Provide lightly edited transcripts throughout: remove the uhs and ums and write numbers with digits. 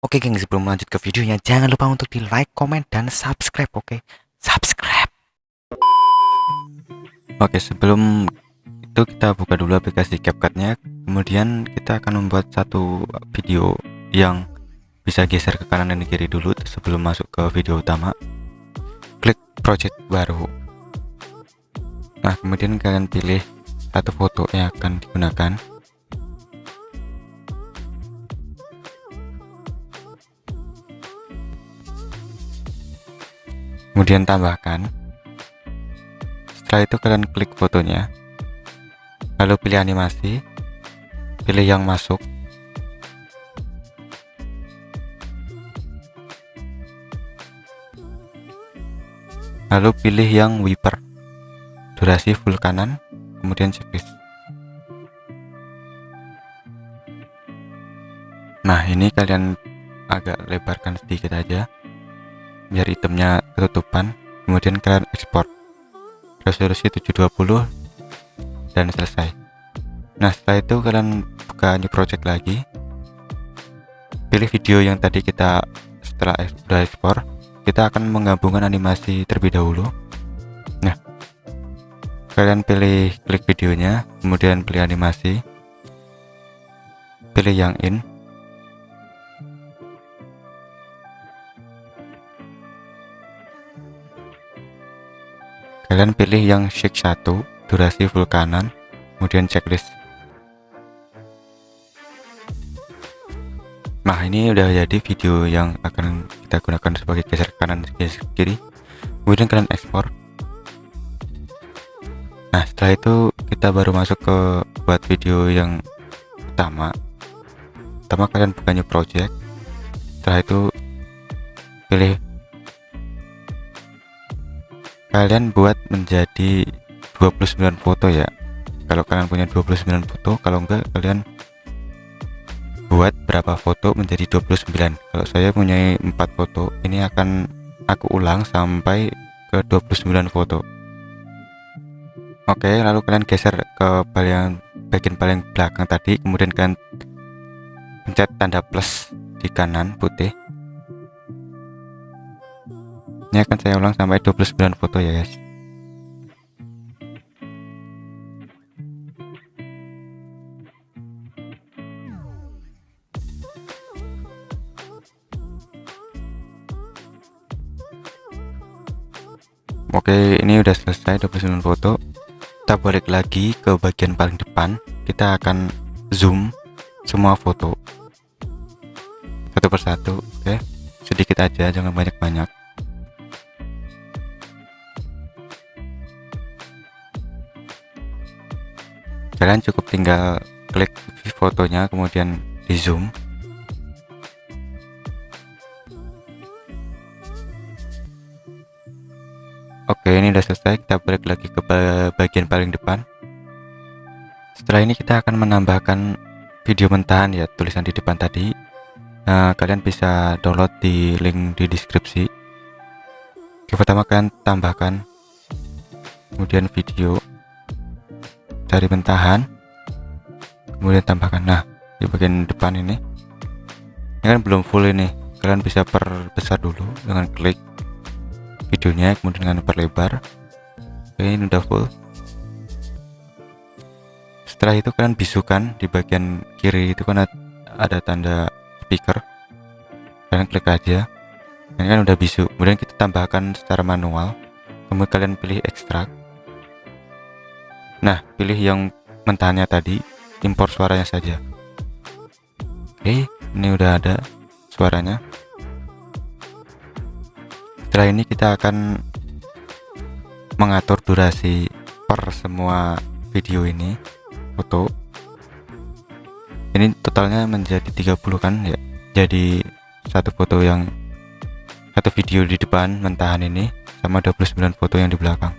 Oke geng, sebelum lanjut ke videonya, jangan lupa untuk di like, komen, dan subscribe. Oke, subscribe. Oke, sebelum itu kita buka dulu aplikasi CapCut-nya. Kemudian kita akan membuat satu video yang bisa geser ke kanan dan kiri dulu sebelum masuk ke video utama. Klik project baru. Nah, kemudian kalian pilih satu foto yang akan digunakan. Kemudian tambahkan. Setelah itu kalian klik fotonya, lalu pilih animasi, pilih yang masuk, lalu pilih yang wiper, durasi full kanan, kemudian checklist. Nah, ini kalian agak lebarkan sedikit aja biar itemnya ketutupan. Kemudian kalian ekspor resolusi 720 dan selesai. Nah, setelah itu kalian buka new project lagi, pilih video yang tadi kita setelah sudah ekspor. Kita akan menggabungkan animasi terlebih dahulu. Nah, kalian pilih klik videonya, kemudian pilih animasi, pilih yang in, kalian pilih yang shake 1, durasi full kanan, kemudian checklist. Nah, ini udah jadi video yang akan kita gunakan sebagai geser kanan geser kiri. Kemudian kalian ekspor. Nah, setelah itu kita baru masuk ke buat video yang utama. Kalian buka new project. Setelah itu pilih, kalian buat menjadi 29 foto ya. Kalau kalian punya 29 foto, kalau enggak kalian buat berapa foto menjadi 29. Kalau saya punya 4 foto, ini akan aku ulang sampai ke 29 foto. Oke, lalu kalian geser ke bagian paling belakang tadi, kemudian kalian pencet tanda plus di kanan putih. Ini akan saya ulang sampai 29 foto ya guys. Oke, ini udah selesai 29 foto. Kita balik lagi ke bagian paling depan. Kita akan zoom semua foto satu persatu. Oke, sedikit aja, jangan banyak-banyak. Kalian cukup tinggal klik fotonya, kemudian di zoom. Oke, ini udah selesai. Kita balik lagi ke bagian paling depan. Setelah ini kita akan menambahkan video mentahan ya, tulisan di depan tadi. Nah, kalian bisa download di link di deskripsi. Yang pertama kalian tambahkan, kemudian video, cari mentahan, kemudian tambahkan. Nah, di bagian depan ini kan belum full ini. Kalian bisa perbesar dulu dengan klik videonya, kemudian dengan perlebar. Oke, ini udah full. Setelah itu kalian bisukan di bagian kiri itu kan ada tanda speaker. Kalian klik aja. Ini kan udah bisu. Kemudian kita tambahkan secara manual. Kemudian kalian pilih ekstrak. Nah, pilih yang mentahannya tadi, impor suaranya saja. Oke, ini udah ada suaranya. Setelah ini kita akan mengatur durasi per semua video ini, foto. Ini totalnya menjadi 30 kan ya. Jadi satu video di depan mentahan ini sama 29 foto yang di belakang.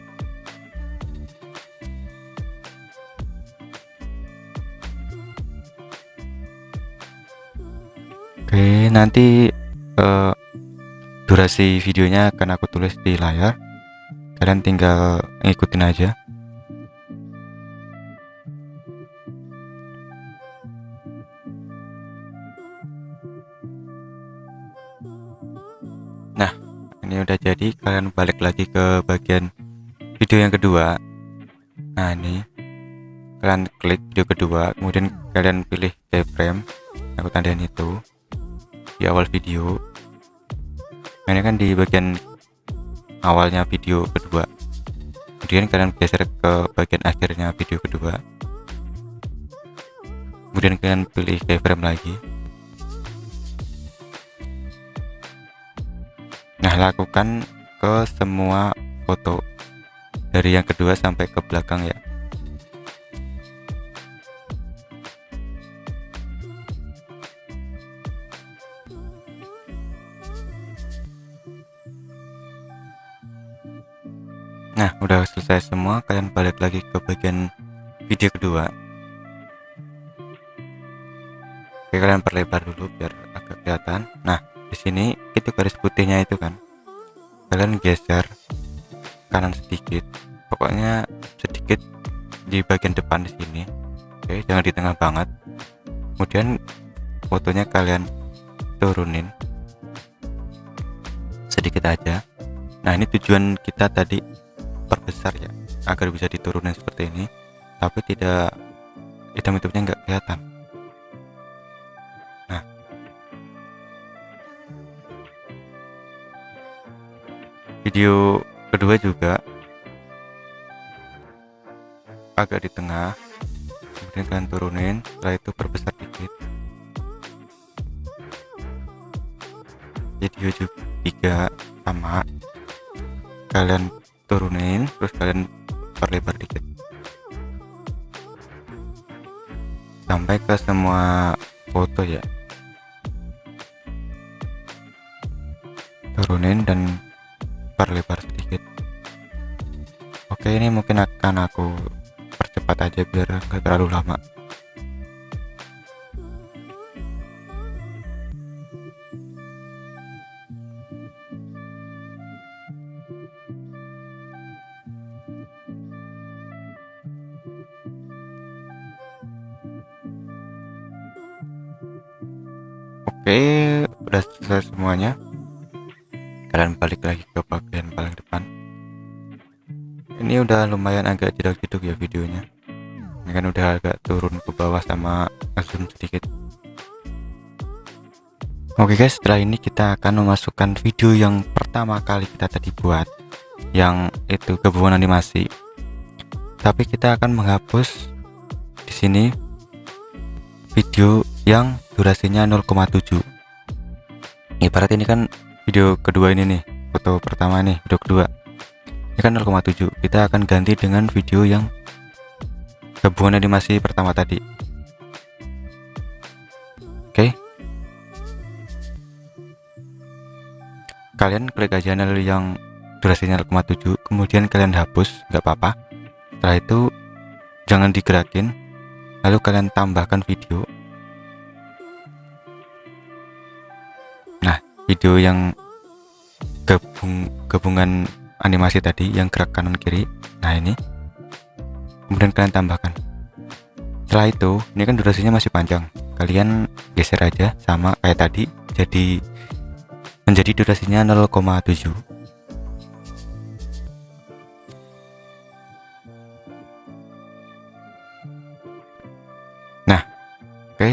Oke, nanti durasi videonya akan aku tulis di layar. Kalian tinggal ngikutin aja. Nah, ini udah jadi, kalian balik lagi ke bagian video yang kedua. Nah, ini kalian klik video kedua, kemudian kalian pilih keyframe, aku tandain itu di awal video. Nah, ini kan di bagian awalnya video kedua, kemudian kalian geser ke bagian akhirnya video kedua, kemudian kalian pilih keyframe lagi. Nah, lakukan ke semua foto dari yang kedua sampai ke belakang ya. Nah, udah selesai semua, kalian balik lagi ke bagian video kedua. Oke, kalian perlebar dulu biar agak kelihatan. Nah, di sini itu garis putihnya itu kan, kalian geser kanan sedikit, pokoknya sedikit di bagian depan di sini. Oke, jangan di tengah banget. Kemudian fotonya kalian turunin sedikit aja. Nah, ini tujuan kita tadi perbesar ya, agar bisa diturunin seperti ini, tapi tidak hitam-hitamnya nggak kelihatan. Nah, video kedua juga agak di tengah, kemudian kalian turunin, setelah itu perbesar dikit. Video juga sama, kalian turunin, terus kalian perlebar dikit sampai ke semua foto ya. Turunin dan perlebar sedikit. Oke, ini mungkin akan aku percepat aja biar gak terlalu lama. Oke, udah selesai semuanya. Kalian balik lagi ke bagian paling depan. Ini udah lumayan agak jeduk-jeduk ya videonya. Ini kan udah agak turun ke bawah sama zoom sedikit. Oke guys, setelah ini kita akan memasukkan video yang pertama kali kita tadi buat, yang itu gabungan animasi. Tapi kita akan menghapus di sini video yang durasinya 0,7. Ibarat ini kan video kedua ini nih, foto pertama nih, video kedua ini kan 0,7. Kita akan ganti dengan video yang gabungan animasi pertama tadi. Oke, kalian klik aja channel yang durasinya 0,7, kemudian kalian hapus, nggak apa-apa. Setelah itu jangan digerakin, lalu kalian tambahkan video. Nah, video yang gabungan animasi tadi yang gerak kanan kiri, nah ini, kemudian kalian tambahkan. Setelah itu, ini kan durasinya masih panjang, kalian geser aja sama kayak tadi, jadi menjadi durasinya 0,7. Nah, oke,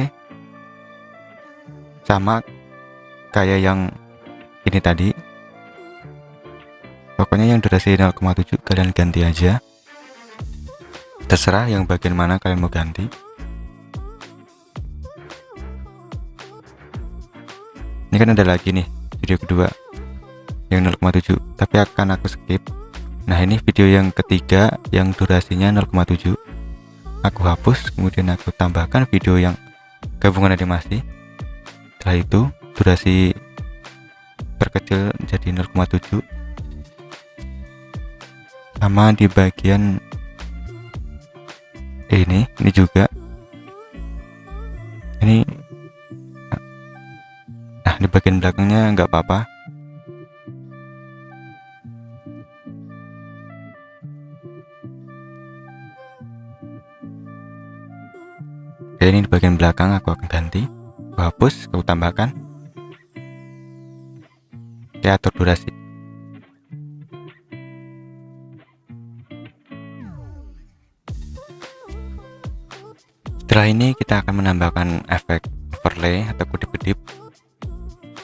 sama kayak yang ini tadi, pokoknya yang durasi 0,7 kalian ganti aja, terserah yang bagian mana kalian mau ganti. Ini kan ada lagi nih video kedua yang 0,7, tapi akan aku skip. Nah, ini video yang ketiga yang durasinya 0,7, aku hapus, kemudian aku tambahkan video yang gabungan animasi. Setelah itu durasi perkecil jadi 0,7. Sama di bagian ini juga ini. Nah, di bagian belakangnya nggak apa-apa. Oke, ini di bagian belakang aku akan ganti, aku hapus, aku tambahkan. Oke, atur durasi. Setelah ini kita akan menambahkan efek overlay atau kedip-kedip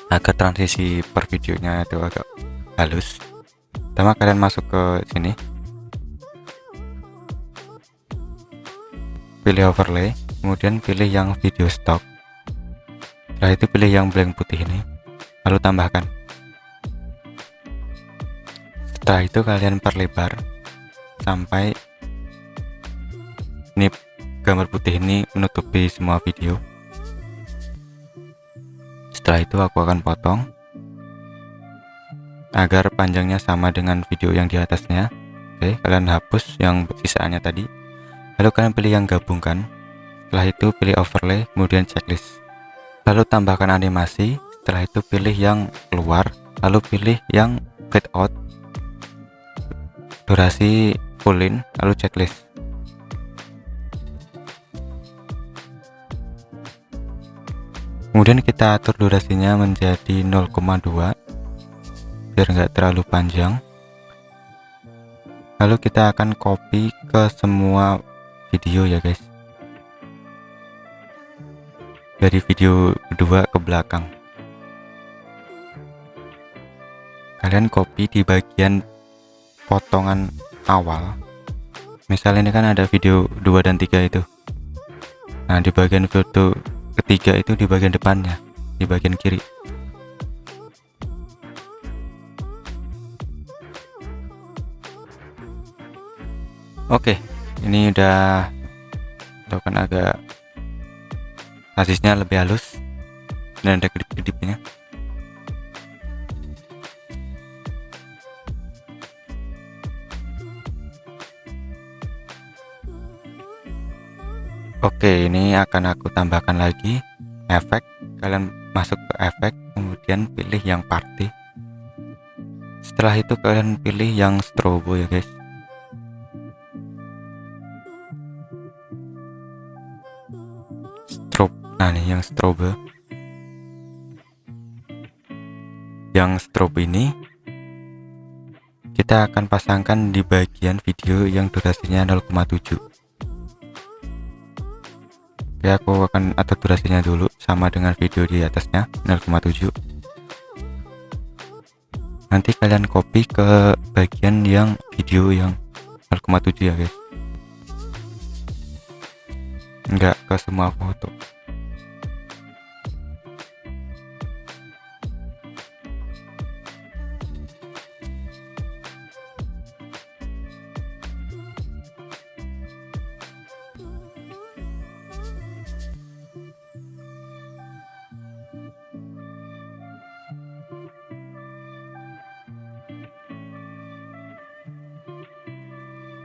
agar transisi per videonya itu agak halus. Pertama kalian masuk ke sini, pilih overlay, kemudian pilih yang video stock. Setelah itu pilih yang blank putih ini, lalu tambahkan. Setelah itu kalian perlebar sampai ini gambar putih ini menutupi semua video. Setelah itu aku akan potong agar panjangnya sama dengan video yang di atasnya. Oke, kalian hapus yang sisaannya tadi, lalu kalian pilih yang gabungkan. Setelah itu pilih overlay, kemudian checklist, lalu tambahkan animasi. Setelah itu pilih yang keluar, lalu pilih yang fade out, durasi full in, lalu checklist. Kemudian kita atur durasinya menjadi 0,2 biar nggak terlalu panjang. Lalu kita akan copy ke semua video ya guys, dari video kedua ke belakang. Kalian copy di bagian potongan awal. Misalnya ini kan ada video 2 dan 3 itu. Nah, di bagian foto ketiga itu di bagian depannya, di bagian kiri. Oke, ini udah kan agak basisnya lebih halus dan ada kedip-kedipnya. Oke, ini akan aku tambahkan lagi efek. Kalian masuk ke efek, kemudian pilih yang party. Setelah itu kalian pilih yang strobo ya guys. Nah, ini yang strobe. Yang strobe ini kita akan pasangkan di bagian video yang durasinya 0,7. Oke, aku akan atur durasinya dulu sama dengan video di atasnya 0,7. Nanti kalian copy ke bagian yang video yang 0,7 ya guys, enggak ke semua foto.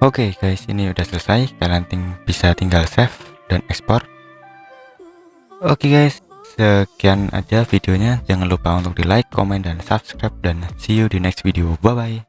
Oke guys, ini udah selesai. Kalian bisa tinggal save dan ekspor. Oke guys, sekian aja videonya. Jangan lupa untuk di like, comment, dan subscribe. Dan see you di next video. Bye bye.